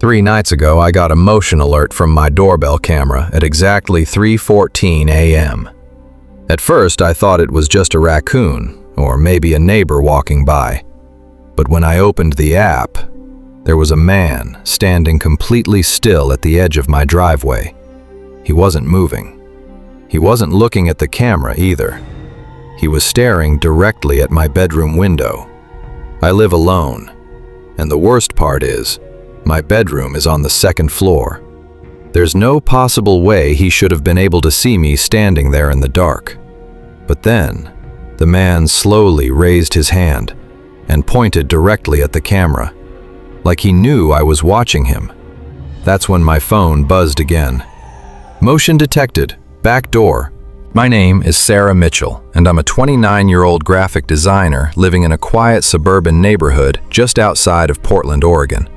3 nights ago, I got a motion alert from my doorbell camera at exactly 3:14 a.m. At first, I thought it was just a raccoon, or maybe a neighbor walking by. But when I opened the app, there was a man standing completely still at the edge of my driveway. He wasn't moving. He wasn't looking at the camera either. He was staring directly at my bedroom window. I live alone, and the worst part is, my bedroom is on the second floor. There's no possible way he should have been able to see me standing there in the dark. But then, the man slowly raised his hand and pointed directly at the camera, like he knew I was watching him. That's when my phone buzzed again. Motion detected, back door. My name is Sarah Mitchell, and I'm a 29-year-old graphic designer living in a quiet suburban neighborhood just outside of Portland, Oregon.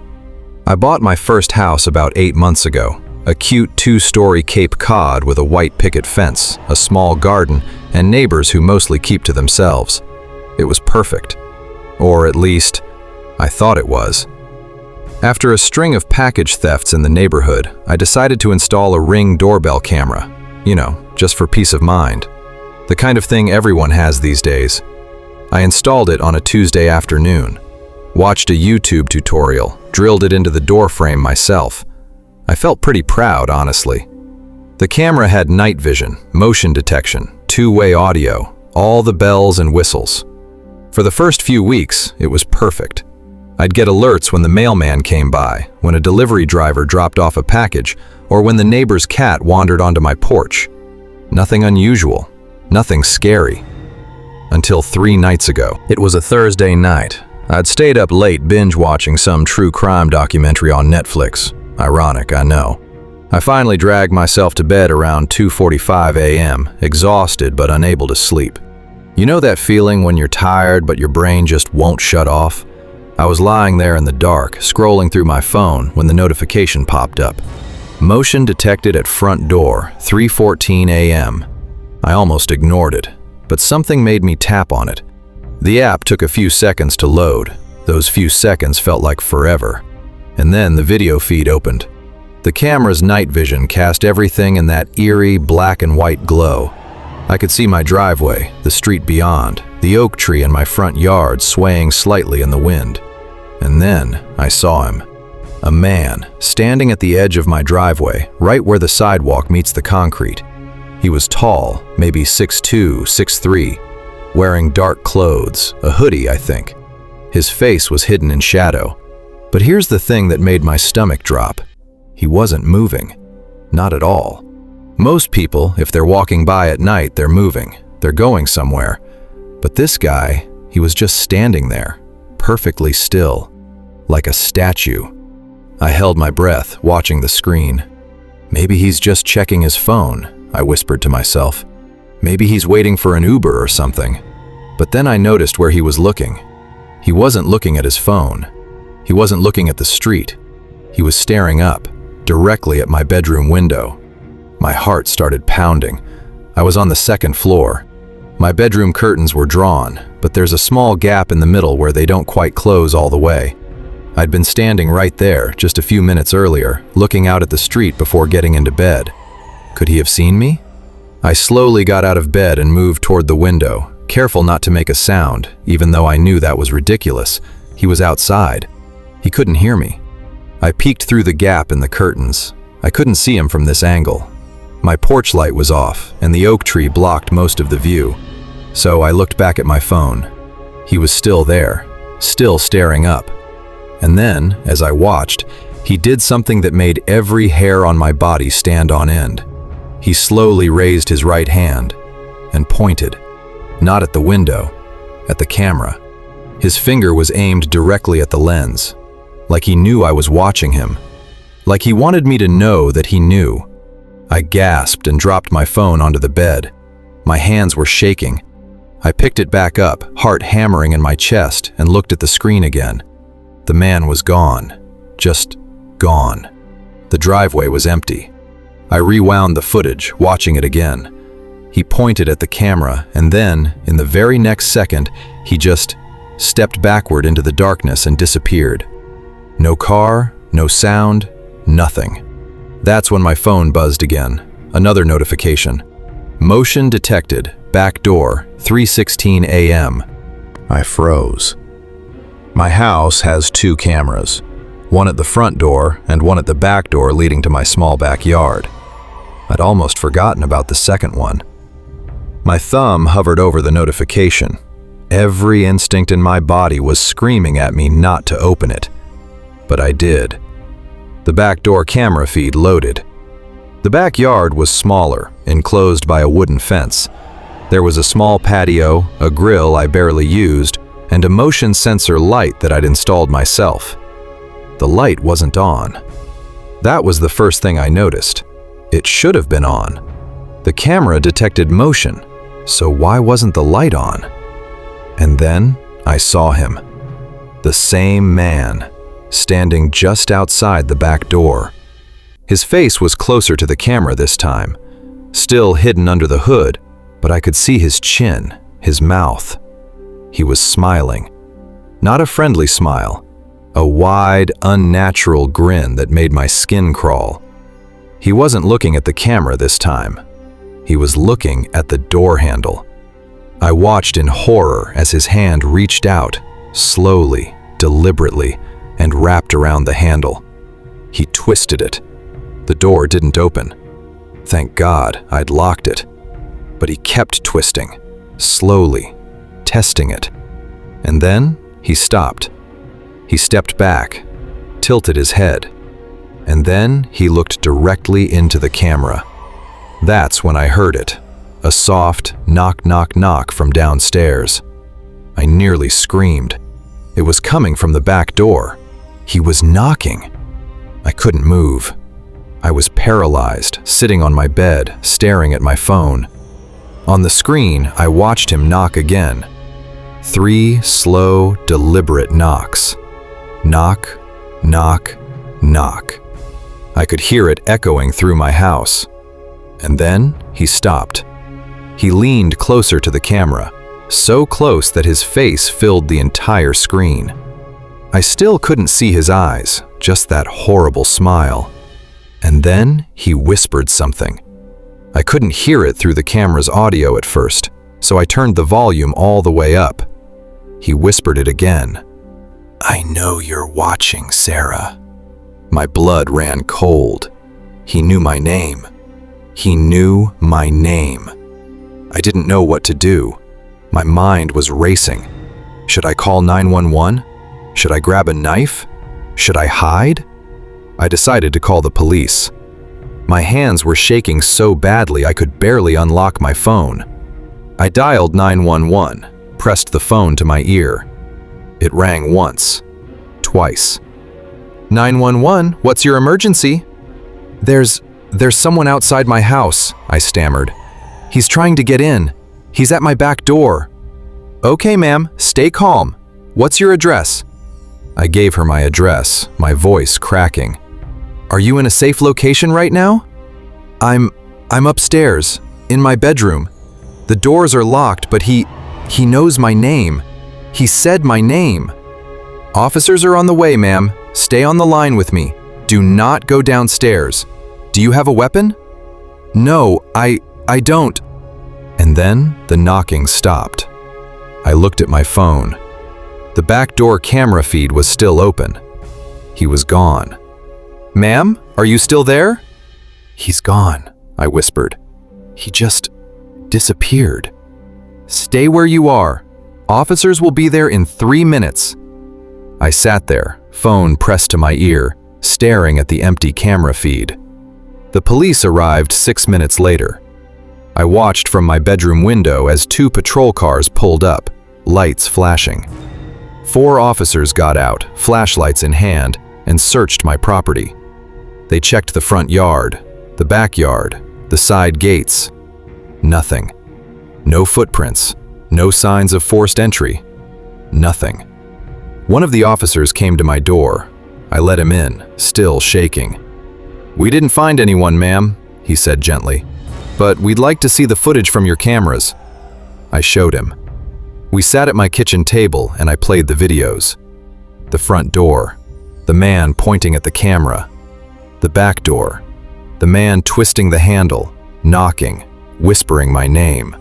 I bought my first house about 8 months ago, a cute 2-story Cape Cod with a white picket fence, a small garden, and neighbors who mostly keep to themselves. It was perfect. Or at least, I thought it was. After a string of package thefts in the neighborhood, I decided to install a Ring doorbell camera. Just for peace of mind. The kind of thing everyone has these days. I installed it on a Tuesday afternoon, watched a YouTube tutorial, drilled it into the door frame myself. I felt pretty proud, honestly. The camera had night vision, motion detection, 2-way audio, all the bells and whistles. For the first few weeks, it was perfect. I'd get alerts when the mailman came by, when a delivery driver dropped off a package, or when the neighbor's cat wandered onto my porch. Nothing unusual, nothing scary. Until 3 nights ago. It was a Thursday night. I'd stayed up late binge-watching some true crime documentary on Netflix. Ironic, I know. I finally dragged myself to bed around 2:45 a.m., exhausted but unable to sleep. You know that feeling when you're tired but your brain just won't shut off? I was lying there in the dark, scrolling through my phone when the notification popped up. Motion detected at front door, 3:14 a.m. I almost ignored it, but something made me tap on it. The app took a few seconds to load. Those few seconds felt like forever. And then the video feed opened. The camera's night vision cast everything in that eerie black and white glow. I could see my driveway, the street beyond, the oak tree in my front yard swaying slightly in the wind. And then I saw him. A man standing at the edge of my driveway, right where the sidewalk meets the concrete. He was tall, maybe 6'2", 6'3", wearing dark clothes, a hoodie, I think. His face was hidden in shadow. But here's the thing that made my stomach drop. He wasn't moving. Not at all. Most people, if they're walking by at night, they're moving. They're going somewhere. But this guy, he was just standing there, perfectly still, like a statue. I held my breath, watching the screen. Maybe he's just checking his phone, I whispered to myself. Maybe he's waiting for an Uber or something. But then I noticed where he was looking. He wasn't looking at his phone. He wasn't looking at the street. He was staring up, directly at my bedroom window. My heart started pounding. I was on the second floor. My bedroom curtains were drawn, but there's a small gap in the middle where they don't quite close all the way. I'd been standing right there just a few minutes earlier, looking out at the street before getting into bed. Could he have seen me? I slowly got out of bed and moved toward the window, careful not to make a sound, even though I knew that was ridiculous. He was outside. He couldn't hear me. I peeked through the gap in the curtains. I couldn't see him from this angle. My porch light was off, and the oak tree blocked most of the view. So I looked back at my phone. He was still there, still staring up. And then, as I watched, he did something that made every hair on my body stand on end. He slowly raised his right hand and pointed, not at the window, at the camera. His finger was aimed directly at the lens, like he knew I was watching him, like he wanted me to know that he knew. I gasped and dropped my phone onto the bed. My hands were shaking. I picked it back up, heart hammering in my chest, and looked at the screen again. The man was gone. Just gone. The driveway was empty. I rewound the footage, watching it again. He pointed at the camera, and then, in the very next second, he just stepped backward into the darkness and disappeared. No car, No sound, nothing. That's when my phone buzzed again. Another notification. Motion detected, back door, 3:16 a.m. I froze. My house has 2 cameras, one at the front door and one at the back door leading to my small backyard. I'd almost forgotten about the second one. My thumb hovered over the notification. Every instinct in my body was screaming at me not to open it. But I did. The back door camera feed loaded. The backyard was smaller, enclosed by a wooden fence. There was a small patio, a grill I barely used, and a motion sensor light that I'd installed myself. The light wasn't on. That was the first thing I noticed. It should have been on. The camera detected motion, so why wasn't the light on? And then I saw him. The same man, standing just outside the back door. His face was closer to the camera this time, still hidden under the hood, but I could see his chin, his mouth. He was smiling. Not a friendly smile, a wide, unnatural grin that made my skin crawl. He wasn't looking at the camera this time. He was looking at the door handle. I watched in horror as his hand reached out, slowly, deliberately, and wrapped around the handle. He twisted it. The door didn't open. Thank God I'd locked it. But he kept twisting, slowly, testing it. And then he stopped. He stepped back, tilted his head, and then he looked directly into the camera. That's when I heard it, a soft knock, knock, knock from downstairs. I nearly screamed. It was coming from the back door. He was knocking. I couldn't move. I was paralyzed, sitting on my bed, staring at my phone. On the screen, I watched him knock again. 3 slow, deliberate knocks. Knock, knock, knock. I could hear it echoing through my house. And then he stopped. He leaned closer to the camera, so close that his face filled the entire screen. I still couldn't see his eyes, just that horrible smile. And then he whispered something. I couldn't hear it through the camera's audio at first, so I turned the volume all the way up. He whispered it again. "I know you're watching, Sarah." My blood ran cold. He knew my name. He knew my name. I didn't know what to do. My mind was racing. Should I call 911? Should I grab a knife? Should I hide? I decided to call the police. My hands were shaking so badly I could barely unlock my phone. I dialed 911, pressed the phone to my ear. It rang once, twice. 911, what's your emergency? There's someone outside my house, I stammered. He's trying to get in. He's at my back door. Okay, ma'am, stay calm. What's your address? I gave her my address, my voice cracking. Are you in a safe location right now? I'm upstairs, in my bedroom. The doors are locked, but he knows my name. He said my name. Officers are on the way, ma'am. Stay on the line with me. Do not go downstairs. Do you have a weapon? No, I don't. And then the knocking stopped. I looked at my phone. The back door camera feed was still open. He was gone. Ma'am, are you still there? He's gone, I whispered. He just disappeared. Stay where you are. Officers will be there in 3 minutes. I sat there, phone pressed to my ear, staring at the empty camera feed. The police arrived 6 minutes later. I watched from my bedroom window as 2 patrol cars pulled up, lights flashing. 4 officers got out, flashlights in hand, and searched my property. They checked the front yard, the backyard, the side gates. Nothing. No footprints, no signs of forced entry. Nothing. One of the officers came to my door. I let him in, still shaking. We didn't find anyone, ma'am, he said gently, but we'd like to see the footage from your cameras. I showed him. We sat at my kitchen table and I played the videos. The front door. The man pointing at the camera. The back door. The man twisting the handle, knocking, whispering my name.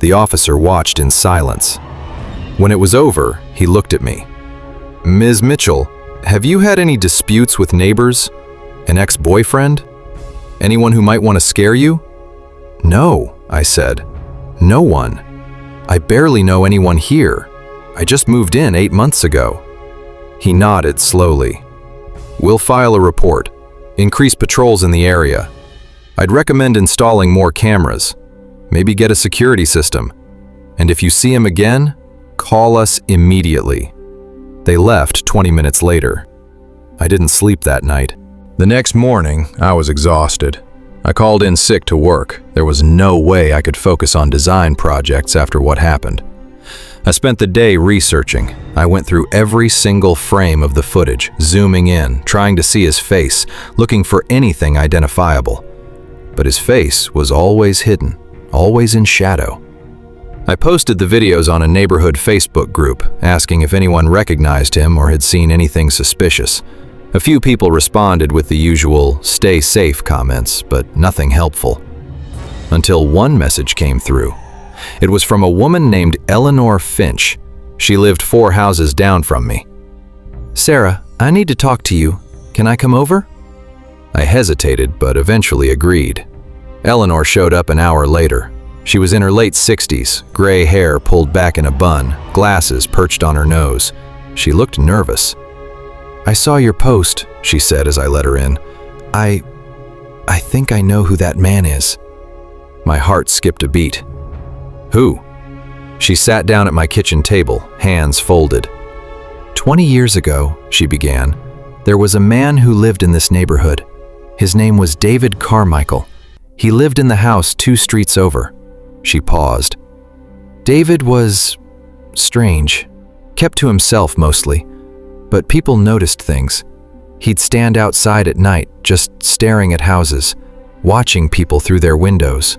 The officer watched in silence. When it was over, he looked at me. "Ms. Mitchell, have you had any disputes with neighbors? An ex-boyfriend? Anyone who might want to scare you?" "No," I said. "No one. I barely know anyone here. I just moved in 8 months ago." He nodded slowly. "We'll file a report. Increase patrols in the area. I'd recommend installing more cameras. Maybe get a security system. And if you see him again, call us immediately." They left 20 minutes later. I didn't sleep that night. The next morning, I was exhausted. I called in sick to work. There was no way I could focus on design projects after what happened. I spent the day researching. I went through every single frame of the footage, zooming in, trying to see his face, looking for anything identifiable. But his face was always hidden, always in shadow. I posted the videos on a neighborhood Facebook group, asking if anyone recognized him or had seen anything suspicious. A few people responded with the usual "stay safe" comments, but nothing helpful. Until one message came through. It was from a woman named Eleanor Finch. She lived 4 houses down from me. "Sarah, I need to talk to you. Can I come over?" I hesitated, but eventually agreed. Eleanor showed up an hour later. She was in her late 60s, gray hair pulled back in a bun, glasses perched on her nose. She looked nervous. "I saw your post," she said as I let her in. I think I know who that man is." My heart skipped a beat. "Who?" She sat down at my kitchen table, hands folded. 20 years ago, she began, there was a man who lived in this neighborhood. His name was David Carmichael. He lived in the house 2 streets over." She paused. "David was strange, kept to himself mostly, but people noticed things. He'd stand outside at night, just staring at houses, watching people through their windows."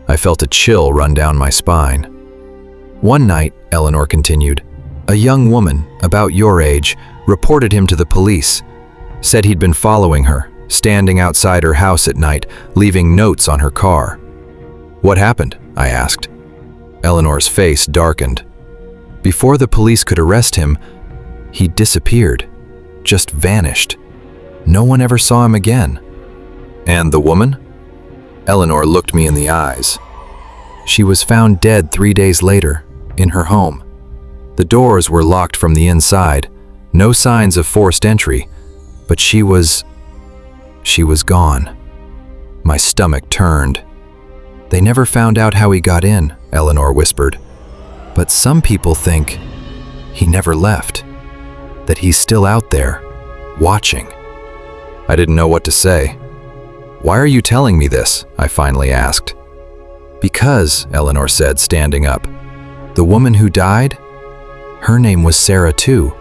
I felt a chill run down my spine. "One night," Eleanor continued, "a young woman, about your age, reported him to the police. Said he'd been following her, standing outside her house at night, leaving notes on her car." "What happened?" I asked. Eleanor's face darkened. "Before the police could arrest him, he disappeared, just vanished. No one ever saw him again." "And the woman?" Eleanor looked me in the eyes. "She was found dead 3 days later, in her home. The doors were locked from the inside, no signs of forced entry, but she was gone." My stomach turned. "They never found out how he got in," Eleanor whispered. "But some people think he never left, that he's still out there, watching." I didn't know what to say. "Why are you telling me this?" I finally asked. "Because," Eleanor said, standing up, "the woman who died, her name was Sarah too,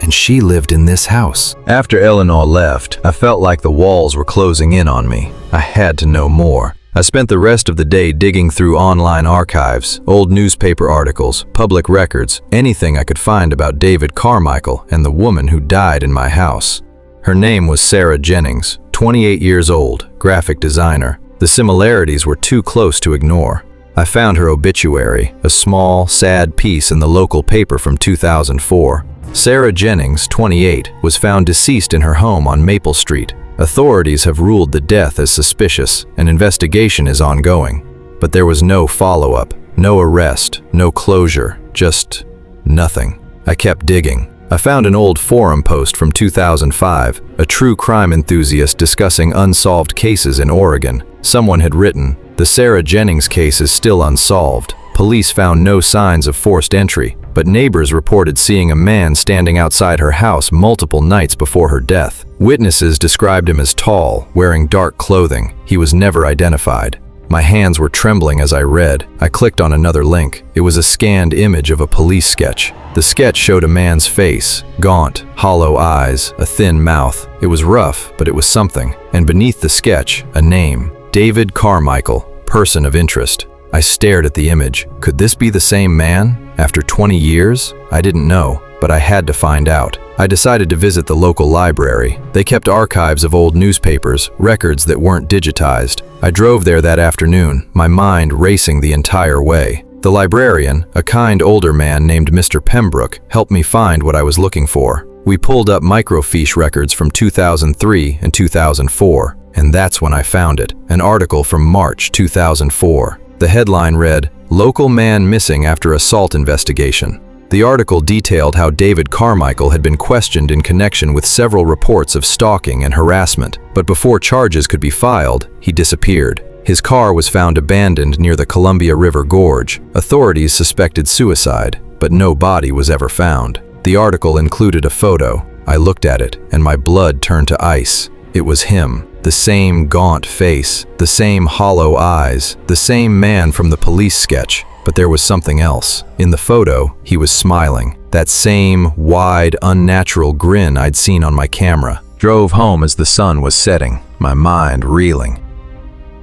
and she lived in this house." After Eleanor left, I felt like the walls were closing in on me. I had to know more. I spent the rest of the day digging through online archives, old newspaper articles, public records, anything I could find about David Carmichael and the woman who died in my house. Her name was Sarah Jennings, 28 years old, graphic designer. The similarities were too close to ignore. I found her obituary, a small, sad piece in the local paper from 2004. Sarah Jennings, 28, was found deceased in her home on Maple Street. Authorities have ruled the death as suspicious. An investigation is ongoing. But there was no follow-up, no arrest, no closure, just nothing. I kept digging. I found an old forum post from 2005, a true crime enthusiast discussing unsolved cases in Oregon. Someone had written, "The Sarah Jennings case is still unsolved. Police found no signs of forced entry, but neighbors reported seeing a man standing outside her house multiple nights before her death. Witnesses described him as tall, wearing dark clothing. He was never identified." My hands were trembling as I read. I clicked on another link. It was a scanned image of a police sketch. The sketch showed a man's face, gaunt, hollow eyes, a thin mouth. It was rough, but it was something. And beneath the sketch, a name. David Carmichael, person of interest. I stared at the image. Could this be the same man? After 20 years? I didn't know, but I had to find out. I decided to visit the local library. They kept archives of old newspapers, records that weren't digitized. I drove there that afternoon, my mind racing the entire way. The librarian, a kind older man named Mr. Pembroke, helped me find what I was looking for. We pulled up microfiche records from 2003 and 2004, and that's when I found it, an article from March 2004. The headline read, "Local Man Missing After Assault Investigation." The article detailed how David Carmichael had been questioned in connection with several reports of stalking and harassment, but before charges could be filed, he disappeared. His car was found abandoned near the Columbia River Gorge. Authorities suspected suicide, but no body was ever found. The article included a photo. I looked at it, and my blood turned to ice. It was him. The same gaunt face, the same hollow eyes, the same man from the police sketch. But there was something else. In the photo, he was smiling. That same wide, unnatural grin I'd seen on my camera. Drove home as the sun was setting, my mind reeling.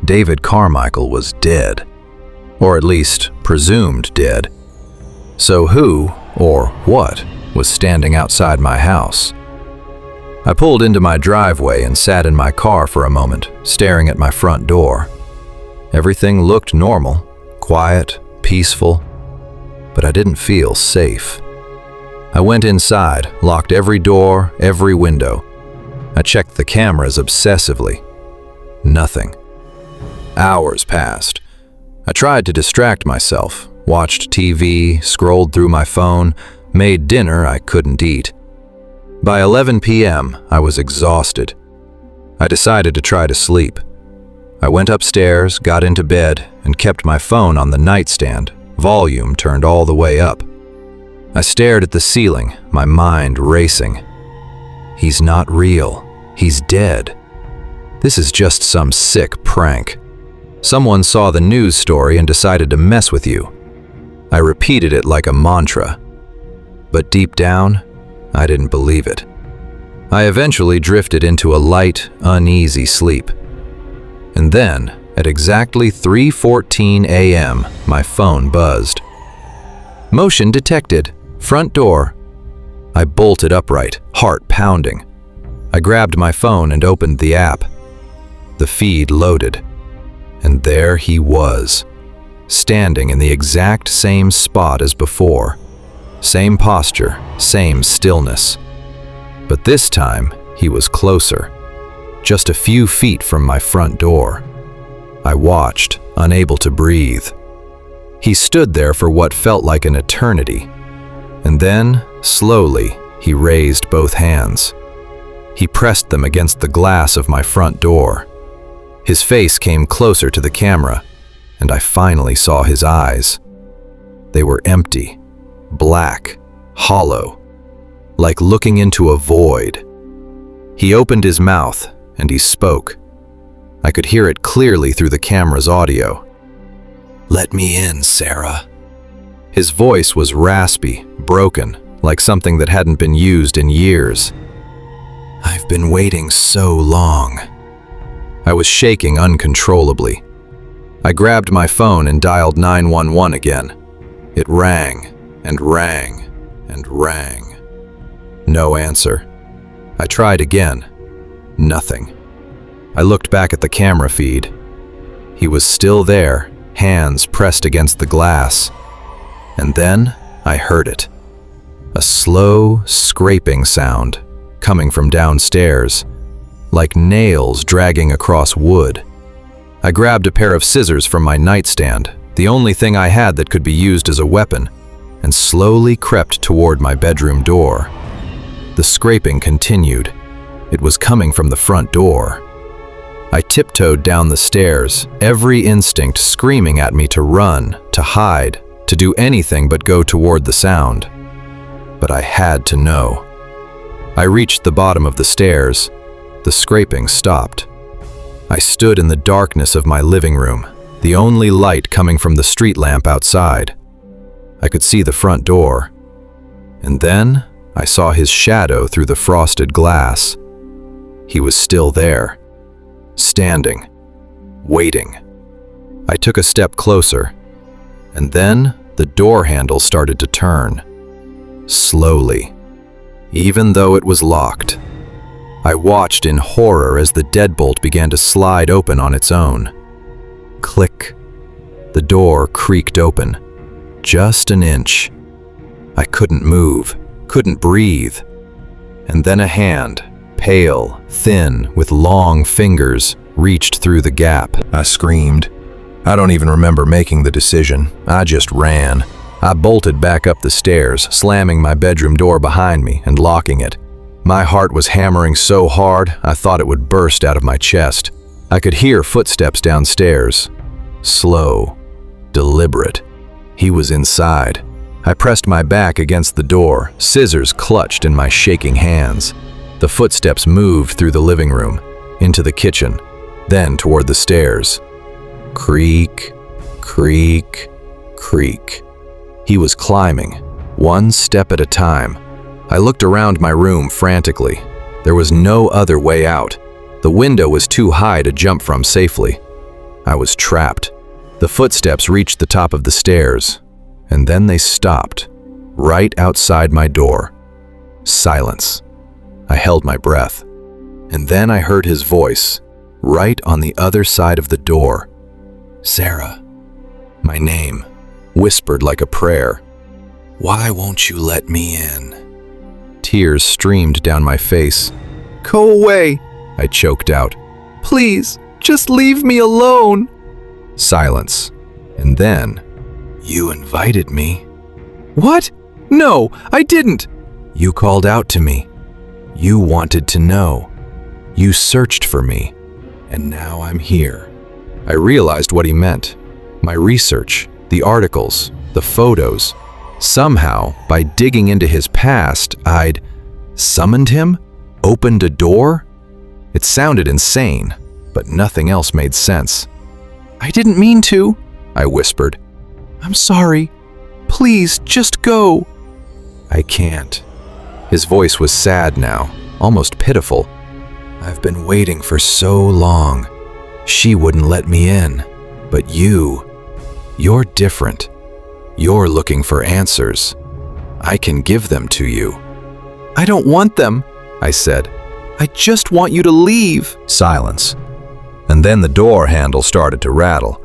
David Carmichael was dead. Or at least, presumed dead. So who, or what, was standing outside my house? I pulled into my driveway and sat in my car for a moment, staring at my front door. Everything looked normal, quiet, peaceful, but I didn't feel safe. I went inside, locked every door, every window. I checked the cameras obsessively. Nothing. Hours passed. I tried to distract myself, watched TV, scrolled through my phone, made dinner I couldn't eat. By 11 p.m., I was exhausted. I decided to try to sleep. I went upstairs, got into bed, and kept my phone on the nightstand, volume turned all the way up. I stared at the ceiling, my mind racing. He's not real. He's dead. This is just some sick prank. Someone saw the news story and decided to mess with you. I repeated it like a mantra. But deep down, I didn't believe it. I eventually drifted into a light, uneasy sleep. And then, at exactly 3:14 a.m., my phone buzzed. Motion detected. Front door. I bolted upright, heart pounding. I grabbed my phone and opened the app. The feed loaded. And there he was, standing in the exact same spot as before. Same posture, same stillness. But this time, he was closer, just a few feet from my front door. I watched, unable to breathe. He stood there for what felt like an eternity. And then, slowly, he raised both hands. He pressed them against the glass of my front door. His face came closer to the camera, and I finally saw his eyes. They were empty, black, hollow, like looking into a void. He opened his mouth, and he spoke. I could hear it clearly through the camera's audio. "Let me in, Sarah." His voice was raspy, broken, like something that hadn't been used in years. "I've been waiting so long." I was shaking uncontrollably. I grabbed my phone and dialed 911 again. It rang and rang and rang. No answer. I tried again. Nothing. I looked back at the camera feed. He was still there, hands pressed against the glass. And then I heard it. A slow, scraping sound coming from downstairs, like nails dragging across wood. I grabbed a pair of scissors from my nightstand, the only thing I had that could be used as a weapon, and slowly crept toward my bedroom door. The scraping continued. It was coming from the front door. I tiptoed down the stairs, every instinct screaming at me to run, to hide, to do anything but go toward the sound. But I had to know. I reached the bottom of the stairs. The scraping stopped. I stood in the darkness of my living room, the only light coming from the street lamp outside. I could see the front door. And then I saw his shadow through the frosted glass. He was still there, standing, waiting. I took a step closer, and then the door handle started to turn. Slowly. even though it was locked. I watched in horror as the deadbolt began to slide open on its own. Click. The door creaked open, just an inch. I couldn't move, couldn't breathe. And then a hand, pale, thin, with long fingers, reached through the gap. I screamed. I don't even remember making the decision. I just ran. I bolted back up the stairs, slamming my bedroom door behind me and locking it. My heart was hammering so hard, I thought it would burst out of my chest. I could hear footsteps downstairs. Slow, deliberate. He was inside. I pressed my back against the door, scissors clutched in my shaking hands. The footsteps moved through the living room, into the kitchen, then toward the stairs. Creak, creak, creak. He was climbing, one step at a time. I looked around my room frantically. There was no other way out. The window was too high to jump from safely. I was trapped. The footsteps reached the top of the stairs, and then they stopped, right outside my door. Silence. I held my breath. And then I heard his voice, right on the other side of the door. Sarah. My name, whispered like a prayer. Why won't you let me in? Tears streamed down my face. Go away, I choked out. Please, just leave me alone. Silence. And then, you invited me. What? No, I didn't. You called out to me. You wanted to know. You searched for me. And now I'm here. I realized what he meant. My research, the articles, the photos. Somehow, by digging into his past, I'd summoned him? Opened a door? It sounded insane, but nothing else made sense. I didn't mean to, I whispered. I'm sorry. Please, just go. I can't. His voice was sad now, almost pitiful. I've been waiting for so long. She wouldn't let me in. But you're different. You're looking for answers. I can give them to you. I don't want them, I said. I just want you to leave. Silence. And then the door handle started to rattle.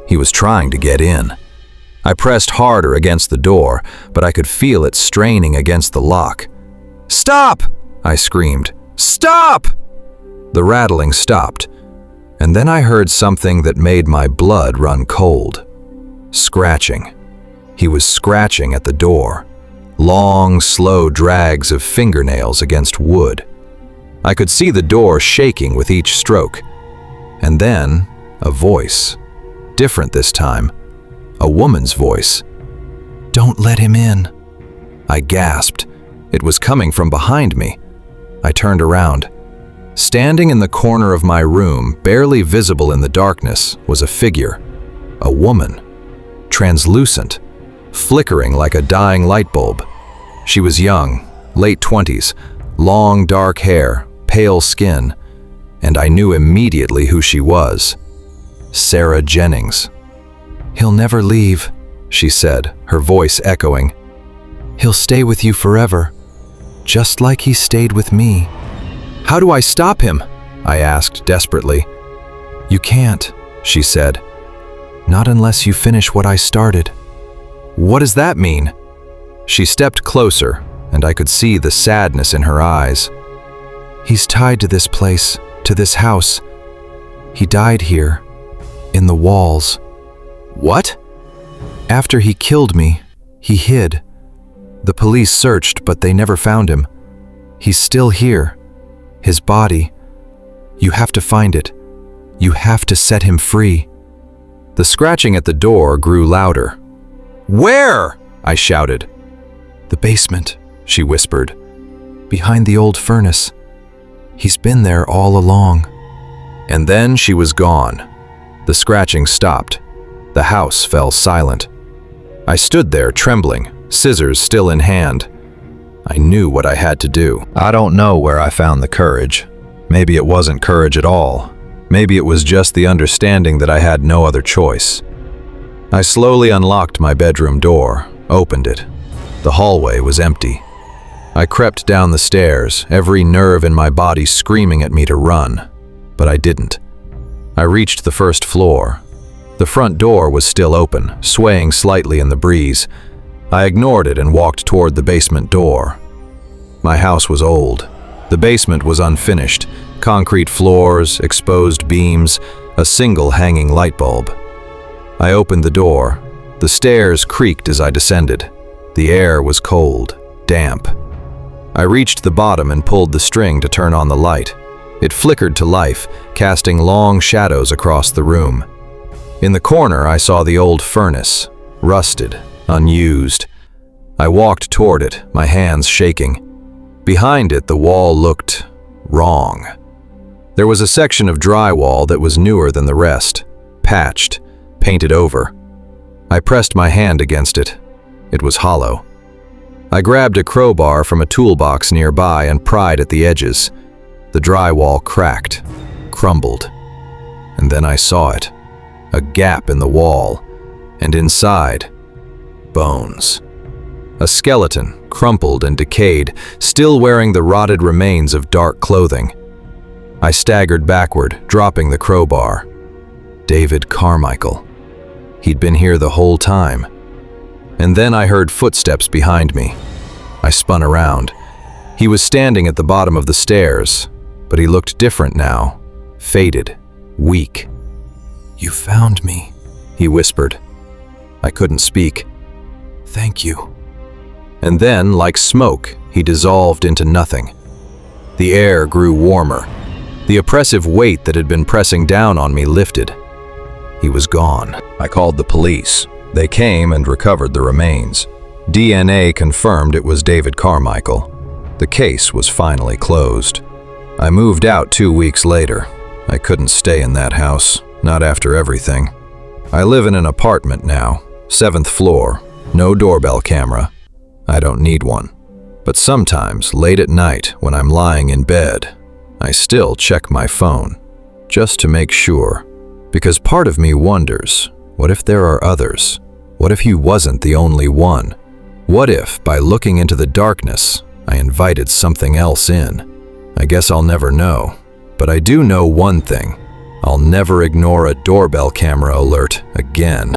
He was trying to get in. I pressed harder against the door, but I could feel it straining against the lock. Stop! I screamed. Stop! The rattling stopped, and then I heard something that made my blood run cold. Scratching. He was scratching at the door. Long, slow drags of fingernails against wood. I could see the door shaking with each stroke. And then, a voice. Different this time. A woman's voice. Don't let him in. I gasped. It was coming from behind me. I turned around. Standing in the corner of my room, barely visible in the darkness, was a figure. A woman. Translucent. Flickering like a dying light bulb. She was young, late 20s, long dark hair, pale skin, and I knew immediately who she was. Sarah Jennings. He'll never leave, she said, her voice echoing. He'll stay with you forever, just like he stayed with me. How do I stop him? I asked desperately. You can't, she said. Not unless you finish what I started. What does that mean? She stepped closer, and I could see the sadness in her eyes. He's tied to this place, to this house. He died here, in the walls. What? After he killed me, he hid. The police searched, but they never found him. He's still here. His body. You have to find it. You have to set him free. The scratching at the door grew louder. Where? I shouted. The basement, she whispered. Behind the old furnace. He's been there all along. And then she was gone. The scratching stopped. The house fell silent. I stood there trembling, scissors still in hand. I knew what I had to do. I don't know where I found the courage. Maybe it wasn't courage at all. Maybe it was just the understanding that I had no other choice. I slowly unlocked my bedroom door, opened it. The hallway was empty. I crept down the stairs, every nerve in my body screaming at me to run. But I didn't. I reached the first floor. The front door was still open, swaying slightly in the breeze. I ignored it and walked toward the basement door. My house was old. The basement was unfinished. Concrete floors, exposed beams, a single hanging light bulb. I opened the door. The stairs creaked as I descended. The air was cold, damp. I reached the bottom and pulled the string to turn on the light. It flickered to life, casting long shadows across the room. In the corner, I saw the old furnace, rusted, unused. I walked toward it, my hands shaking. Behind it, the wall looked wrong. There was a section of drywall that was newer than the rest, patched, painted over. I pressed my hand against it. It was hollow. I grabbed a crowbar from a toolbox nearby and pried at the edges. The drywall cracked, crumbled. And then I saw it. A gap in the wall, and inside, bones. A skeleton, crumpled and decayed, still wearing the rotted remains of dark clothing. I staggered backward, dropping the crowbar. David Carmichael. He'd been here the whole time. And then I heard footsteps behind me. I spun around. He was standing at the bottom of the stairs, but he looked different now, faded, weak. "You found me," he whispered. I couldn't speak. "Thank you." And then, like smoke, he dissolved into nothing. The air grew warmer. The oppressive weight that had been pressing down on me lifted. He was gone. I called the police. They came and recovered the remains. DNA confirmed it was David Carmichael. The case was finally closed. I moved out 2 weeks later. I couldn't stay in that house, not after everything. I live in an apartment now, 7th floor, no doorbell camera. I don't need one. But sometimes, late at night, when I'm lying in bed, I still check my phone, just to make sure. Because part of me wonders, what if there are others? What if he wasn't the only one? What if, by looking into the darkness, I invited something else in? I guess I'll never know. But I do know one thing. I'll never ignore a doorbell camera alert again.